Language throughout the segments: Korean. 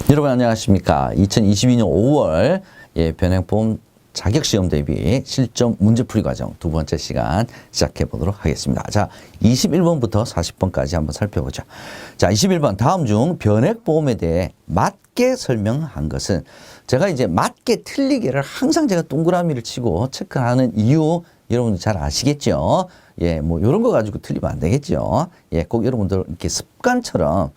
여러분 안녕하십니까. 2022년 5월 변액보험 자격시험 대비 실전 문제풀이 과정 두 번째 시간 시작해 보도록 하겠습니다. 자, 21번부터 40번까지 한번 살펴보죠. 자, 21번 다음 중 변액보험에 대해 맞게 설명한 것은, 제가 이제 맞게 틀리게를 항상 제가 동그라미를 치고 체크하는 이유 여러분들 잘 아시겠죠? 뭐 이런 거 가지고 틀리면 안 되겠죠. 꼭 여러분들 이렇게 습관처럼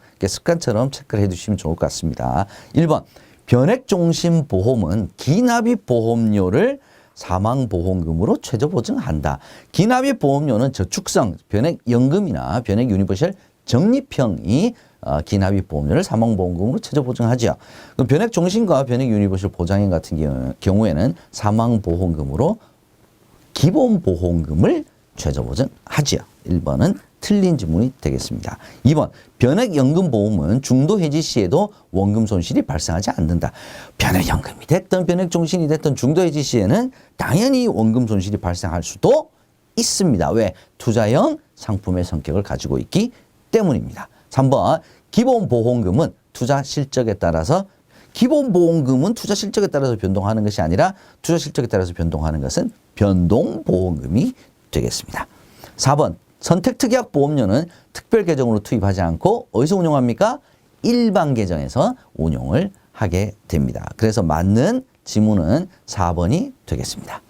체크를 해 주시면 좋을 것 같습니다. 1번, 변액종신보험은 기납입보험료를 사망보험금으로 최저보증한다. 기납입보험료는 저축성 변액연금이나 변액유니버셜 적립형이 기납입보험료를 사망보험금으로 최저보증하죠. 그럼 변액종신과 변액유니버셜 보장형 같은 경우에는 사망보험금으로 기본보험금을 최저보증하지요. 1번은 틀린 지문이 되겠습니다. 2번, 변액연금보험은 중도해지 시에도 원금 손실이 발생하지 않는다. 변액연금이 됐든 변액종신이 됐든 중도해지 시에는 당연히 원금 손실이 발생할 수도 있습니다. 왜? 투자형 상품의 성격을 가지고 있기 때문입니다. 3번, 기본보험금은 투자 실적에 따라서 기본보험금은 투자 실적에 따라서 변동하는 것이 아니라 투자 실적에 따라서 변동하는 것은 변동보험금이 되겠습니다. 4번, 선택특약보험료는 특별계정으로 투입하지 않고 어디서 운용합니까? 일반 계정에서 운용을 하게 됩니다. 그래서 맞는 지문은 4번이 되겠습니다.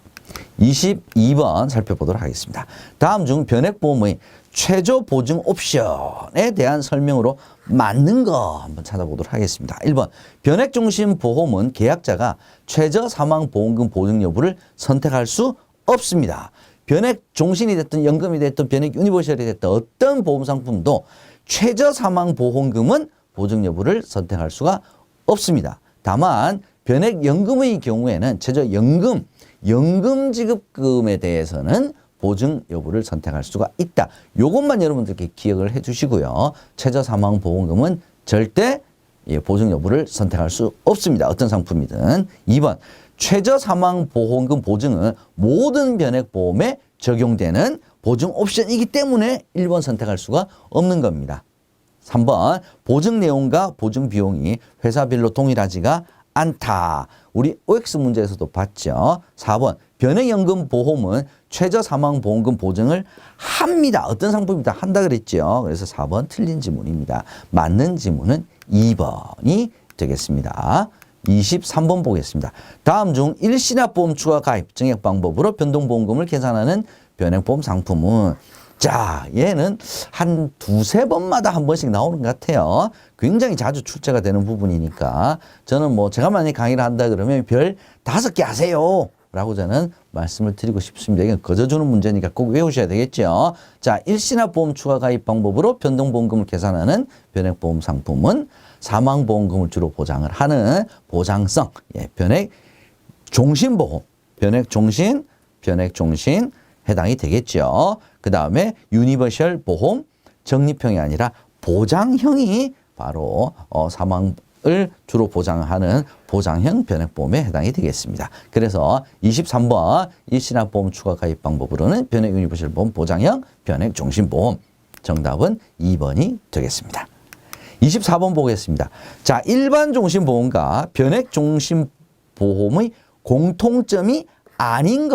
22번 살펴보도록 하겠습니다. 다음 중 변액보험의 최저보증 옵션에 대한 설명으로 맞는 거 한번 찾아보도록 하겠습니다. 1번, 변액종신보험은 계약자가 최저사망보험금 보증 여부를 선택할 수 없습니다. 변액종신이 됐든 연금이 됐든 변액유니버셜이 됐든 어떤 보험상품도 최저사망보험금은 보증 여부를 선택할 수가 없습니다. 다만 변액연금의 경우에는 최저연금, 연금지급금에 대해서는 보증 여부를 선택할 수가 있다. 요것만 여러분들께 기억을 해 주시고요. 최저사망보험금은 절대 보증 여부를 선택할 수 없습니다. 어떤 상품이든. 2번, 최저사망보험금 보증은 모든 변액보험에 적용되는 보증 옵션이기 때문에 1번 선택할 수가 없는 겁니다. 3번, 보증 내용과 보증 비용이 회사별로 동일하지가 않다. 우리 OX 문제에서도 봤죠. 4번, 변액연금보험은 최저사망보험금 보증을 합니다. 어떤 상품이다 한다 그랬죠. 그래서 4번 틀린 지문입니다. 맞는 지문은 2번이 되겠습니다. 23번 보겠습니다. 다음 중 일시납보험 추가 가입 증액 방법으로 변동보험금을 계산하는 변액보험 상품은, 자, 얘는 한 두세 번마다 한 번씩 나오는 것 같아요. 굉장히 자주 출제가 되는 부분이니까 저는 뭐 제가 만약에 강의를 한다 그러면 별 5개 하세요 라고 저는 말씀을 드리고 싶습니다. 이건 거저주는 문제니까 꼭 외우셔야 되겠죠. 자, 일시납보험 추가 가입 방법으로 변동보험금을 계산하는 변액보험 상품은 사망보험금을 주로 보장을 하는 보장성 변액종신보험, 변액종신 해당이 되겠죠. 그 다음에 유니버셜 보험, 적립형이 아니라 보장형이 바로 사망을 주로 보장하는 보장형 변액보험에 해당이 되겠습니다. 그래서 23번 일시납보험 추가 가입 방법으로는 변액 유니버셜 보험 보장형 변액종신보험, 정답은 2번이 되겠습니다. 24번 보겠습니다. 자, 일반 종신보험과 변액 종신보험의 공통점이 아닌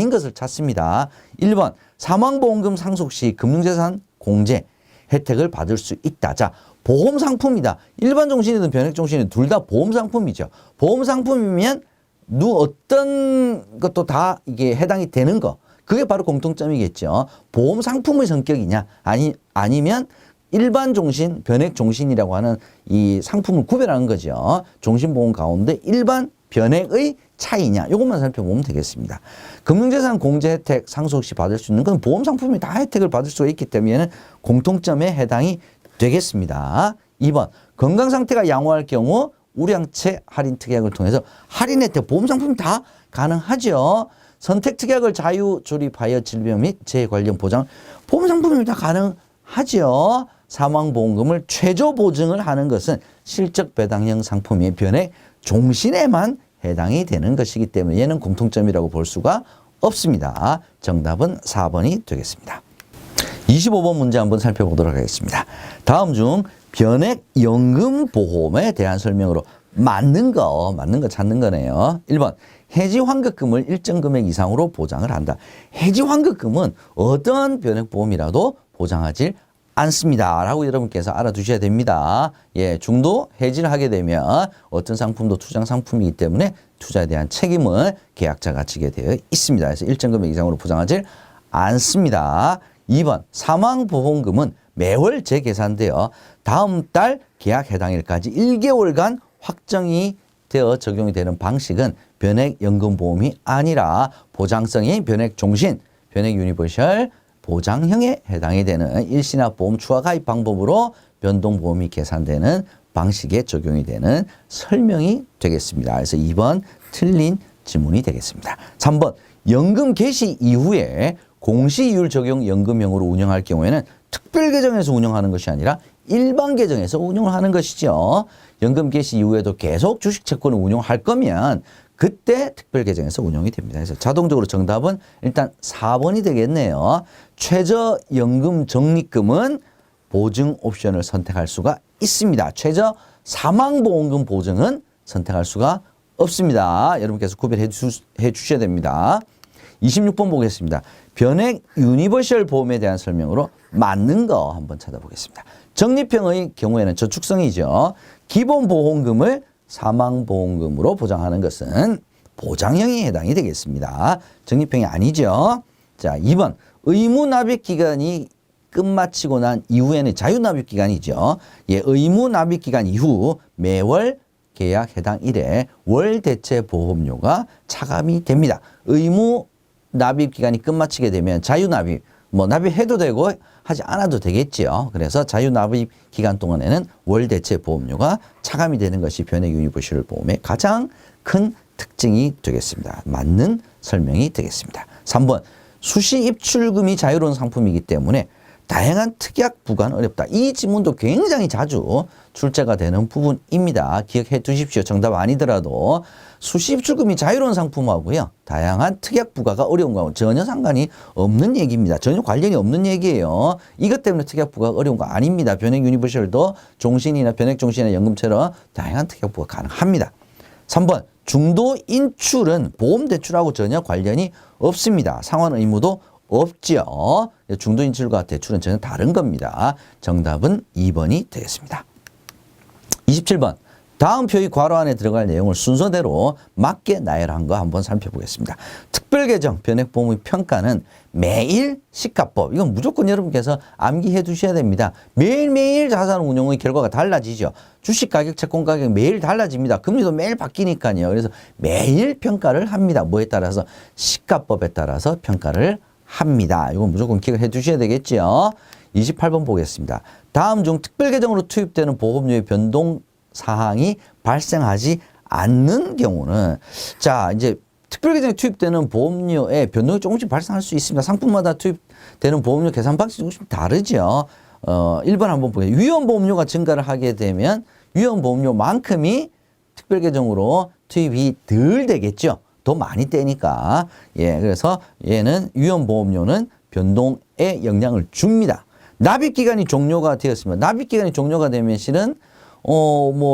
것을 찾습니다. 1번, 사망보험금 상속 시 금융재산 공제 혜택을 받을 수 있다. 자, 보험상품이다. 일반 종신이든 변액 종신이든 둘 다 보험상품이죠. 보험상품이면 어떤 것도 다 이게 해당이 되는 거. 그게 바로 공통점이겠죠. 보험상품의 성격이냐, 아니면 일반 종신, 변액 종신이라고 하는 이 상품을 구별하는 거죠. 종신보험 가운데 일반 변액의 차이냐, 이것만 살펴보면 되겠습니다. 금융재산 공제 혜택 상속 시 받을 수 있는 건 보험상품이 다 혜택을 받을 수가 있기 때문에 공통점에 해당이 되겠습니다. 2번, 건강상태가 양호할 경우 우량채 할인 특약을 통해서 할인 혜택, 보험상품 다 가능하죠. 선택특약을 자유조립하여 질병 및 재해 관련 보장, 보험상품이 다 가능하죠. 사망보험금을 최저보증을 하는 것은 실적배당형 상품의 변액 종신에만 해당이 되는 것이기 때문에 얘는 공통점이라고 볼 수가 없습니다. 정답은 4번이 되겠습니다. 25번 문제 한번 살펴보도록 하겠습니다. 다음 중 변액연금보험에 대한 설명으로 맞는 거 찾는 거네요. 1번 해지환급금을 일정 금액 이상으로 보장을 한다. 해지환급금은 어떤 변액보험이라도 보장하지 않습니다. 라고 여러분께서 알아두셔야 됩니다. 예, 중도 해지를 하게 되면 어떤 상품도 투자 상품이기 때문에 투자에 대한 책임을 계약자가 지게 되어 있습니다. 그래서 일정 금액 이상으로 보장하지 않습니다. 2번 사망보험금은 매월 재계산되어 다음 달 계약 해당일까지 1개월간 확정이 되어 적용이 되는 방식은 변액연금보험이 아니라 보장성이 변액종신, 변액유니버셜 보장형에 해당이 되는 일시납보험 추가가입 방법으로 변동보험이 계산되는 방식에 적용이 되는 설명이 되겠습니다. 그래서 2번 틀린 지문이 되겠습니다. 3번 연금 개시 이후에 공시이율 적용 연금형으로 운영할 경우에는 특별계정에서 운영하는 것이 아니라 일반 계정에서 운영을 하는 것이죠. 연금 개시 이후에도 계속 주식채권을 운용할 거면 그때 특별계정에서 운영이 됩니다. 그래서 자동적으로 정답은 일단 4번이 되겠네요. 최저연금 적립금은 보증 옵션을 선택할 수가 있습니다. 최저 사망보험금 보증은 선택할 수가 없습니다. 여러분께서 구별해 주셔야 됩니다. 26번 보겠습니다. 변액 유니버셜 보험에 대한 설명으로 맞는 거 한번 찾아보겠습니다. 적립형의 경우에는 저축성이죠. 기본보험금을 사망보험금으로 보장하는 것은 보장형에 해당이 되겠습니다. 적립형이 아니죠. 자, 2번 의무납입기간이 끝마치고 난 이후에는 자유납입기간이죠. 예, 의무납입기간 이후 매월 계약 해당 일에 월대체보험료가 차감이 됩니다. 의무납입기간이 끝마치게 되면 자유납입, 납입해도 되고 하지 않아도 되겠지요. 그래서 자유납입 기간 동안에는 월대체 보험료가 차감이 되는 것이 변액 유니버셜 보험의 가장 큰 특징이 되겠습니다. 맞는 설명이 되겠습니다. 3번 수시 입출금이 자유로운 상품이기 때문에 다양한 특약 부과는 어렵다. 이 지문도 굉장히 자주 출제가 되는 부분입니다. 기억해 두십시오. 정답 아니더라도 수시 입출금이 자유로운 상품하고요. 다양한 특약 부과가 어려운 거하고 전혀 상관이 없는 얘기입니다. 전혀 관련이 없는 얘기예요. 이것 때문에 특약 부과가 어려운 거 아닙니다. 변액 유니버셜도 종신이나 변액 종신이나 연금처럼 다양한 특약 부과 가능합니다. 3번 중도 인출은 보험 대출하고 전혀 관련이 없습니다. 상환 의무도 없지요. 중도 인출과 대출은 전혀 다른 겁니다. 정답은 2번이 되겠습니다. 27번 다음 표의 괄호 안에 들어갈 내용을 순서대로 맞게 나열한 거 한번 살펴보겠습니다. 특별계정 변액보험의 평가는 매일 시가법. 이건 무조건 여러분께서 암기해 두셔야 됩니다. 매일매일 자산운용의 결과가 달라지죠. 주식가격, 채권가격 매일 달라집니다. 금리도 매일 바뀌니까요. 그래서 매일 평가를 합니다. 뭐에 따라서? 시가법에 따라서 평가를 합니다. 이건 무조건 기억해 두셔야 되겠죠. 28번 보겠습니다. 다음 중 특별계정으로 투입되는 보험료의 변동 사항이 발생하지 않는 경우는 자 이제 특별계정에 투입되는 보험료의 변동이 조금씩 발생할 수 있습니다. 상품마다 투입되는 보험료 계산 방식이 조금씩 다르죠. 1번 한번 보겠습니다. 위험보험료가 증가를 하게 되면 위험보험료만큼이 특별계정으로 투입이 덜 되겠죠. 더 많이 떼니까. 예, 그래서 얘는 위험보험료는 변동에 영향을 줍니다. 납입기간이 종료가 되었으면 납입기간이 종료가 되면 실은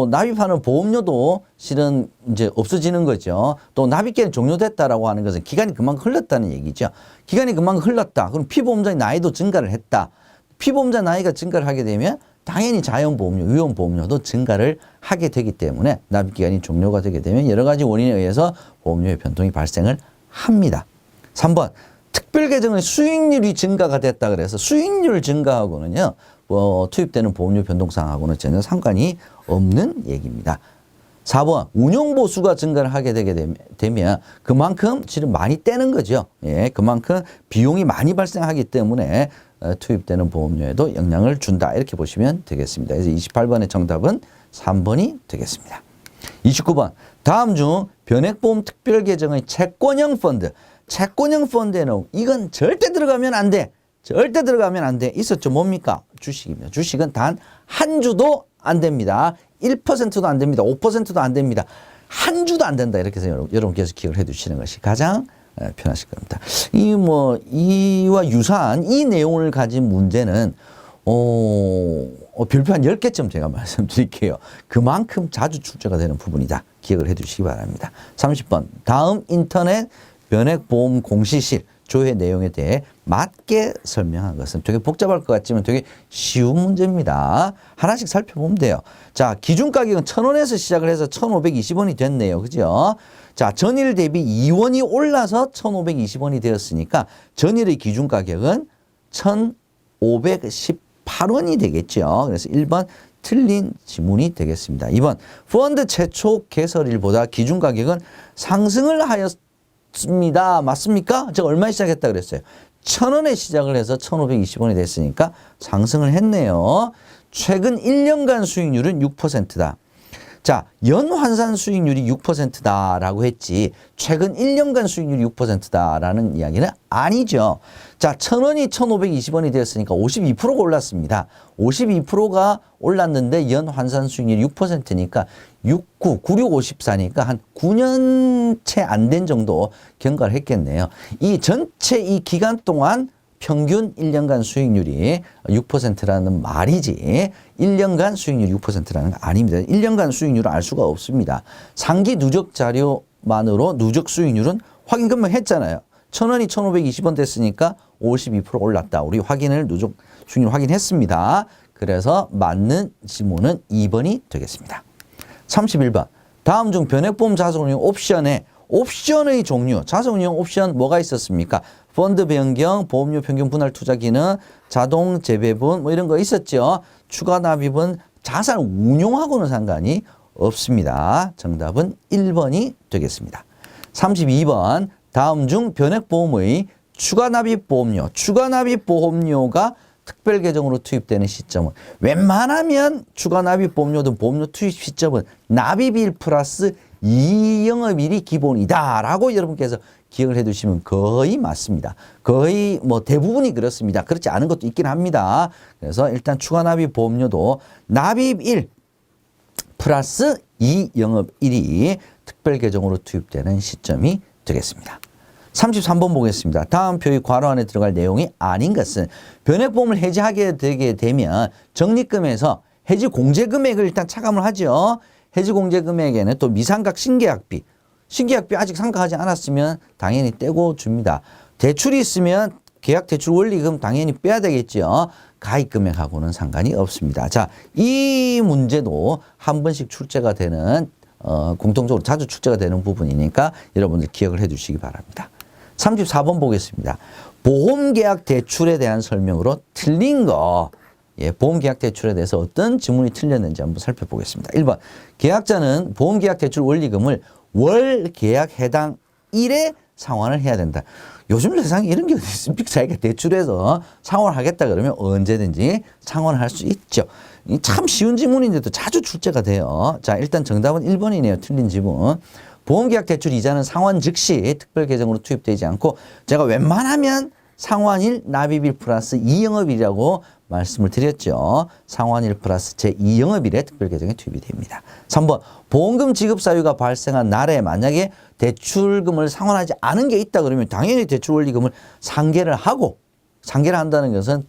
납입하는 보험료도 실은 이제 없어지는 거죠. 또 납입기간이 종료됐다라고 하는 것은 기간이 그만큼 흘렀다는 얘기죠. 기간이 그만큼 흘렀다. 그럼 피보험자의 나이도 증가를 했다. 피보험자 나이가 증가를 하게 되면 당연히 자연보험료, 위험보험료도 증가를 하게 되기 때문에 납입기간이 종료가 되게 되면 여러 가지 원인에 의해서 보험료의 변동이 발생을 합니다. 3번 특별계정의 수익률이 증가가 됐다 그래서 수익률 증가하고는요. 투입되는 보험료 변동사항하고는 전혀 상관이 없는 얘기입니다. 4번 운용보수가 증가를 하게 되게 되면 그만큼 실은 많이 떼는 거죠. 예, 그만큼 비용이 많이 발생하기 때문에 투입되는 보험료에도 영향을 준다. 이렇게 보시면 되겠습니다. 그래서 28번의 정답은 3번이 되겠습니다. 29번 다음 중 변액보험 특별계정의 채권형 펀드. 채권형 펀드에는 이건 절대 들어가면 안 돼. 절대 들어가면 안 돼. 있었죠. 뭡니까? 주식입니다. 주식은 단 한 주도 안 됩니다. 1%도 안 됩니다. 5%도 안 됩니다. 한 주도 안 된다. 이렇게 해서 여러분께서 기억을 해 두시는 것이 가장 편하실 겁니다. 이와 유사한 이 내용을 가진 문제는 별표 한 10개쯤 제가 말씀드릴게요. 그만큼 자주 출제가 되는 부분이다. 기억을 해 두시기 바랍니다. 30번. 다음 인터넷 변액보험 공시실 조회 내용에 대해 맞게 설명한 것은 되게 복잡할 것 같지만 되게 쉬운 문제입니다. 하나씩 살펴보면 돼요. 자, 기준 가격은 1,000원에서 시작을 해서 1,520원이 됐네요. 그죠? 자, 전일 대비 2원이 올라서 1,520원이 되었으니까 전일의 기준 가격은 1,518원이 되겠죠. 그래서 1번 틀린 지문이 되겠습니다. 2번 펀드 최초 개설일보다 기준 가격은 상승을 하였습니다. 맞습니까? 제가 얼마에 시작했다 그랬어요? 1,000원에 시작을 해서 1,520원이 됐으니까 상승을 했네요. 최근 1년간 수익률은 6%다. 자, 연환산 수익률이 6%다라고 했지 최근 1년간 수익률이 6%다라는 이야기는 아니죠. 자, 1,000원이 1,520원이 되었으니까 52%가 올랐습니다. 52%가 올랐는데 연환산 수익률이 6%니까 69, 9654니까 한 9년 채 안 된 정도 경과를 했겠네요. 이 전체 이 기간 동안 평균 1년간 수익률이 6%라는 말이지 1년간 수익률이 6%라는 거 아닙니다. 1년간 수익률을 알 수가 없습니다. 상기 누적 자료만으로 누적 수익률은 확인 금방 했잖아요. 1,000원이 1,520원 됐으니까 52% 올랐다. 우리 확인을 누적 수익률 확인했습니다. 그래서 맞는 지문은 2번이 되겠습니다. 31번. 다음 중 변액보험 자산운용 옵션의 종류, 자산운용 옵션 뭐가 있었습니까? 펀드 변경, 보험료 평균 분할 투자 기능, 자동 재배분 뭐 이런 거 있었죠. 추가 납입은 자산 운용하고는 상관이 없습니다. 정답은 1번이 되겠습니다. 32번. 다음 중 변액보험의 추가 납입 보험료가 특별 계정으로 투입되는 시점은 웬만하면 추가 납입 보험료든 보험료 투입 시점은 납입일 플러스 2영업일이 기본이다라고 여러분께서 기억을 해 두시면 거의 맞습니다. 거의 뭐 대부분이 그렇습니다. 그렇지 않은 것도 있긴 합니다. 그래서 일단 추가 납입 보험료도 납입일 플러스 2영업일이 특별 계정으로 투입되는 시점이 되겠습니다. 33번 보겠습니다. 다음 표의 괄호 안에 들어갈 내용이 아닌 것은 변액보험을 해지하게 되게 되면 적립금에서 해지 공제 금액을 일단 차감을 하죠. 해지 공제 금액에는 또 미상각 신계약비 아직 상각하지 않았으면 당연히 떼고 줍니다. 대출이 있으면 계약 대출 원리금 당연히 빼야 되겠죠. 가입 금액하고는 상관이 없습니다. 자, 이 문제도 한 번씩 출제가 되는 공통적으로 자주 출제가 되는 부분이니까 여러분들 기억을 해 주시기 바랍니다. 34번 보겠습니다. 보험계약 대출에 대한 설명으로 틀린 거. 보험계약 대출에 대해서 어떤 지문이 틀렸는지 한번 살펴보겠습니다. 1번. 계약자는 보험계약 대출 원리금을 월 계약 해당 일에 상환을 해야 된다. 요즘 세상에 이런 게 어디 있습니까? 자기가 대출해서 상환하겠다 그러면 언제든지 상환을 할 수 있죠. 참 쉬운 지문인데도 자주 출제가 돼요. 자, 일단 정답은 1번이네요. 틀린 지문. 보험계약 대출 이자는 상환 즉시 특별 계정으로 투입되지 않고 제가 웬만하면 상환일 납입일 플러스 2영업일이라고 말씀을 드렸죠. 상환일 플러스 제2영업일에 특별 계정에 투입이 됩니다. 3번 보험금 지급 사유가 발생한 날에 만약에 대출금을 상환하지 않은 게 있다 그러면 당연히 대출 원리금을 상계를 한다는 것은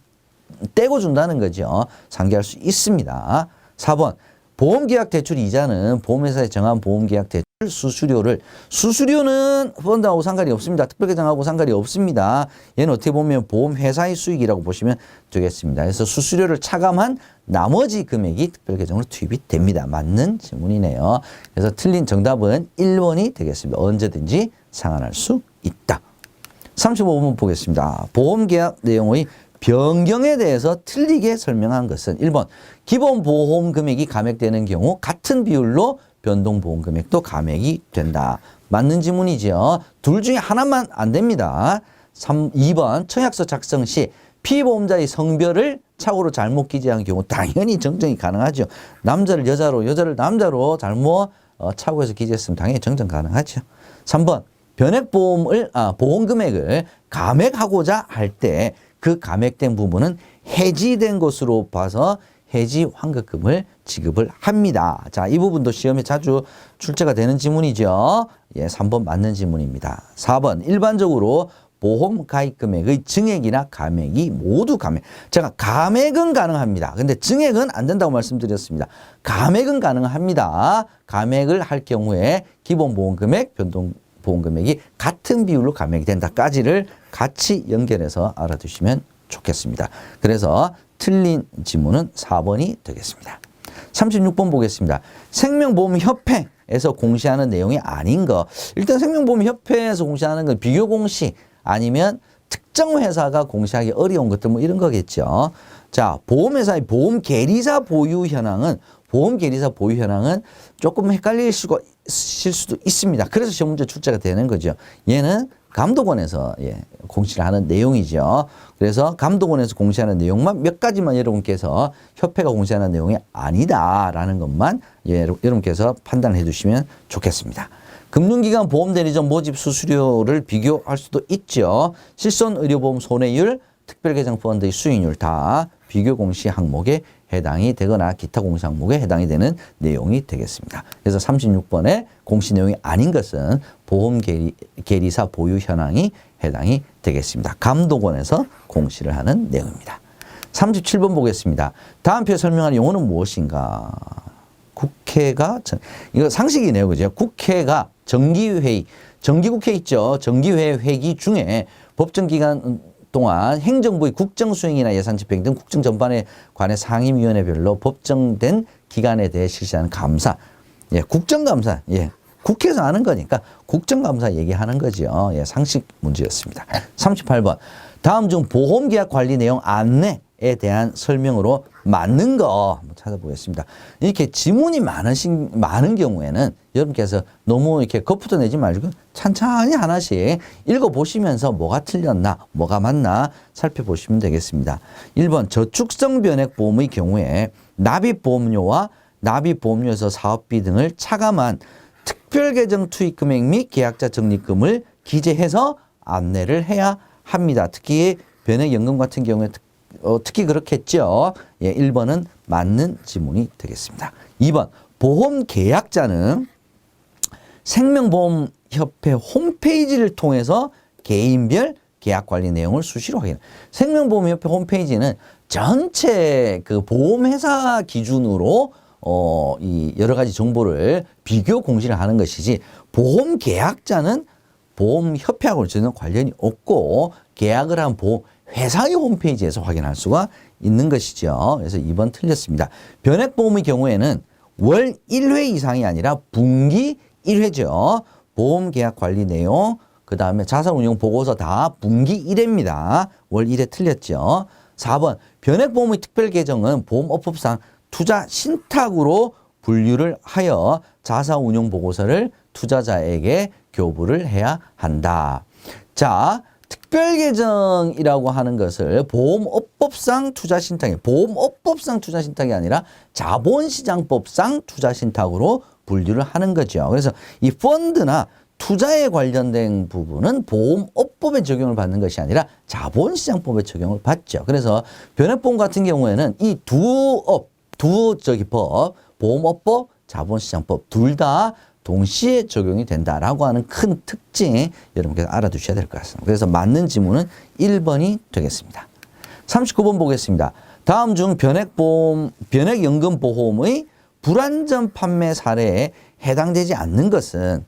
떼고 준다는 거죠. 상계할 수 있습니다. 4번 보험계약 대출 이자는 보험회사에 정한 보험계약 대출 수수료는 펀드하고 상관이 없습니다. 특별계정하고 상관이 없습니다. 얘는 어떻게 보면 보험회사의 수익이라고 보시면 되겠습니다. 그래서 수수료를 차감한 나머지 금액이 특별계정으로 투입이 됩니다. 맞는 질문이네요. 그래서 틀린 정답은 1번이 되겠습니다. 언제든지 상환할 수 있다. 35번 보겠습니다. 보험계약 내용의 변경에 대해서 틀리게 설명한 것은 1번 기본 보험 금액이 감액되는 경우 같은 비율로 변동 보험 금액도 감액이 된다. 맞는 지문이죠. 둘 중에 하나만 안 됩니다. 2번 청약서 작성 시 피보험자의 성별을 착오로 잘못 기재한 경우 당연히 정정이 가능하죠. 남자를 여자로 여자를 남자로 잘못 착오해서 기재했으면 당연히 정정 가능하죠. 3번 보험 금액을 감액하고자 할 때 그 감액된 부분은 해지된 것으로 봐서 해지 환급금을 지급을 합니다. 자, 이 부분도 시험에 자주 출제가 되는 지문이죠. 3번 맞는 지문입니다. 4번 일반적으로 보험 가입 금액의 증액이나 감액이 모두 감액. 제가 감액은 가능합니다. 근데 증액은 안 된다고 말씀드렸습니다. 감액은 가능합니다. 감액을 할 경우에 기본보험 금액, 변동보험 금액이 같은 비율로 감액이 된다까지를 같이 연결해서 알아두시면 좋겠습니다. 그래서 틀린 지문은 4번이 되겠습니다. 36번 보겠습니다. 생명보험협회에서 공시하는 내용이 아닌 거. 일단 생명보험협회에서 공시하는 건 비교공시 아니면 특정 회사가 공시하기 어려운 것들 뭐 이런 거겠죠. 자, 보험회사의 보험계리사 보유 현황은 조금 헷갈릴 수도 있습니다. 그래서 시험 문제 출제가 되는 거죠. 얘는 감독원에서 공시를 하는 내용이죠. 그래서 감독원에서 공시하는 내용만 몇 가지만 여러분께서 협회가 공시하는 내용이 아니다라는 것만 여러분께서 판단해 주시면 좋겠습니다. 금융기관 보험대리점 모집 수수료를 비교할 수도 있죠. 실손의료보험 손해율, 특별계정펀드의 수익률 다 비교 공시 항목에 해당이 되거나 기타 공시 항목에 해당이 되는 내용이 되겠습니다. 그래서 36번에 공시 내용이 아닌 것은 보험계리사 보유 현황이 해당이 되겠습니다. 감독원에서 공시를 하는 내용입니다. 37번 보겠습니다. 다음 표에 설명하는 용어는 무엇인가? 국회가 이거 상식이네요. 그죠? 국회가 정기회의, 정기국회 있죠. 정기회의 회기 중에 법정기간 동안 행정부의 국정수행이나 예산집행 등 국정 전반에 관해 상임위원회별로 법정된 기간에 대해 실시하는 감사. 국정감사. 국회에서 하는 거니까 국정감사 얘기하는 거죠. 상식 문제였습니다. 38번. 다음 중 보험계약 관리 내용 안내에 대한 설명으로 맞는 거 한번 찾아보겠습니다. 이렇게 지문이 많은 경우에는 여러분께서 너무 이렇게 겁부터 내지 말고 찬찬히 하나씩 읽어보시면서 뭐가 틀렸나, 뭐가 맞나 살펴보시면 되겠습니다. 1번 저축성 변액보험의 경우에 납입보험료와 납입보험료에서 사업비 등을 차감한 특별계정 투입금액 및 계약자 적립금을 기재해서 안내를 해야 합니다. 특히 변액연금 같은 경우에 특히 그렇겠죠. 1번은 맞는 지문이 되겠습니다. 2번 보험계약자는 생명보험협회 홈페이지를 통해서 개인별 계약관리 내용을 수시로 확인. 생명보험협회 홈페이지는 전체 그 보험회사 기준으로 이 여러 가지 정보를 비교 공시를 하는 것이지 보험계약자는 보험협회하고는 전혀 관련이 없고 계약을 한 보험회사의 홈페이지에서 확인할 수가 있는 것이죠. 그래서 2번 틀렸습니다. 변액보험의 경우에는 월 1회 이상이 아니라 분기 1회죠. 보험계약 관리 내용, 그 다음에 자산운용 보고서 다 분기 1회입니다. 월 1회 틀렸죠. 4번 변액보험의 특별계정은 보험업법상 투자 신탁으로 분류를 하여 자산운용 보고서를 투자자에게 교부를 해야 한다. 자, 특별계정이라고 하는 것을 보험업법상 투자신탁이 보험업법상 투자신탁이 아니라 자본시장법상 투자신탁으로 분류를 하는 거죠. 그래서 이 펀드나 투자에 관련된 부분은 보험업법에 적용을 받는 것이 아니라 자본시장법에 적용을 받죠. 그래서 변액보험 같은 경우에는 이 법, 보험업법, 자본시장법 둘 다 동시에 적용이 된다라고 하는 큰 특징 여러분께서 알아두셔야 될 것 같습니다. 그래서 맞는 지문은 1번이 되겠습니다. 39번 보겠습니다. 다음 중 변액연금보험의 불안전 판매 사례에 해당되지 않는 것은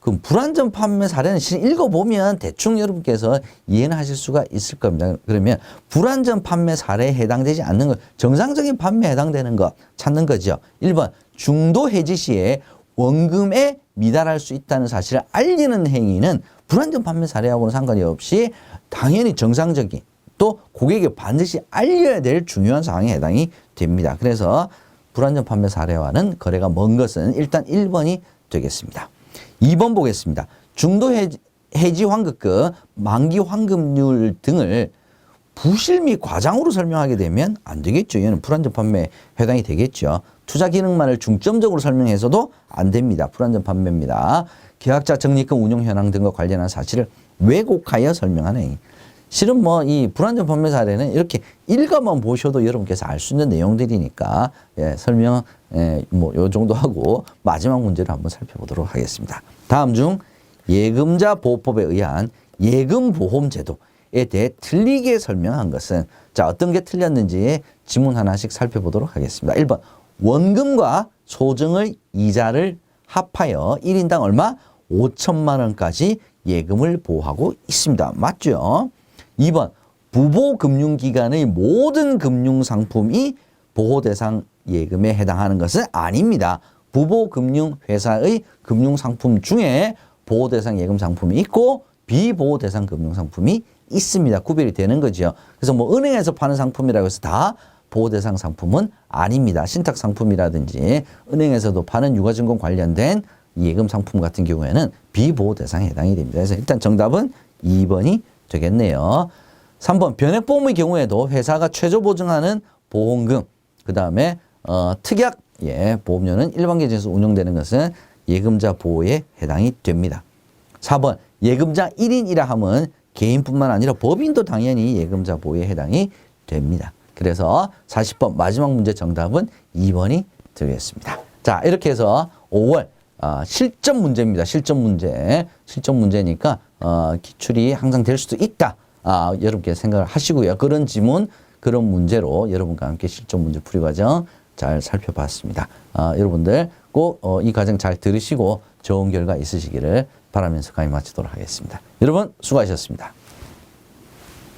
그 불안전 판매 사례는 실은 읽어보면 대충 여러분께서 이해는 하실 수가 있을 겁니다. 그러면 불안전 판매 사례에 해당되지 않는 것, 정상적인 판매에 해당되는 것 찾는 거죠. 1번 중도 해지 시에 원금에 미달할 수 있다는 사실을 알리는 행위는 불안전 판매 사례하고는 상관이 없이 당연히 정상적인 또 고객에게 반드시 알려야 될 중요한 사항에 해당이 됩니다. 그래서 불안전 판매 사례와는 거래가 먼 것은 일단 1번이 되겠습니다. 2번 보겠습니다. 중도 해지 환급금, 만기 환급률 등을 부실 및 과장으로 설명하게 되면 안 되겠죠. 얘는 불안전 판매에 해당이 되겠죠. 투자 기능만을 중점적으로 설명해서도 안 됩니다. 불안전 판매입니다. 계약자 적립금 운용 현황 등과 관련한 사실을 왜곡하여 설명하는 실은 뭐 이 불안전 판매 사례는 이렇게 읽어만 보셔도 여러분께서 알 수 있는 내용들이니까 설명 뭐 요 정도 하고 마지막 문제를 한번 살펴보도록 하겠습니다. 다음 중 예금자 보호법에 의한 예금보험제도에 대해 틀리게 설명한 것은 자 어떤 게 틀렸는지 지문 하나씩 살펴보도록 하겠습니다. 1번 원금과 소정의 이자를 합하여 1인당 얼마? 5천만 원까지 예금을 보호하고 있습니다. 맞죠? 2번 부보금융기관의 모든 금융상품이 보호대상 예금에 해당하는 것은 아닙니다. 부보금융회사의 금융상품 중에 보호대상 예금 상품이 있고 비보호대상 금융상품이 있습니다. 구별이 되는 거죠. 그래서 뭐 은행에서 파는 상품이라고 해서 다 보호대상 상품은 아닙니다. 신탁상품이라든지 은행에서도 파는 유가증권 관련된 예금 상품 같은 경우에는 비보호대상에 해당이 됩니다. 그래서 일단 정답은 2번이 되겠네요. 3번 변액보험의 경우에도 회사가 최저 보증하는 보험금 그 다음에 특약 보험료는 일반 계정에서 운용되는 것은 예금자 보호에 해당이 됩니다. 4번 예금자 1인이라 함은 개인뿐만 아니라 법인도 당연히 예금자 보호에 해당이 됩니다. 그래서 40번 마지막 문제 정답은 2번이 되겠습니다. 자 이렇게 해서 5월 실전 문제입니다. 실전 문제. 실전 문제니까 기출이 항상 될 수도 있다. 여러분께 생각을 하시고요. 그런 지문, 그런 문제로 여러분과 함께 실전 문제 풀이 과정 잘 살펴봤습니다. 여러분들 꼭 이 과정 잘 들으시고 좋은 결과 있으시기를 바라면서 강의 마치도록 하겠습니다. 여러분 수고하셨습니다.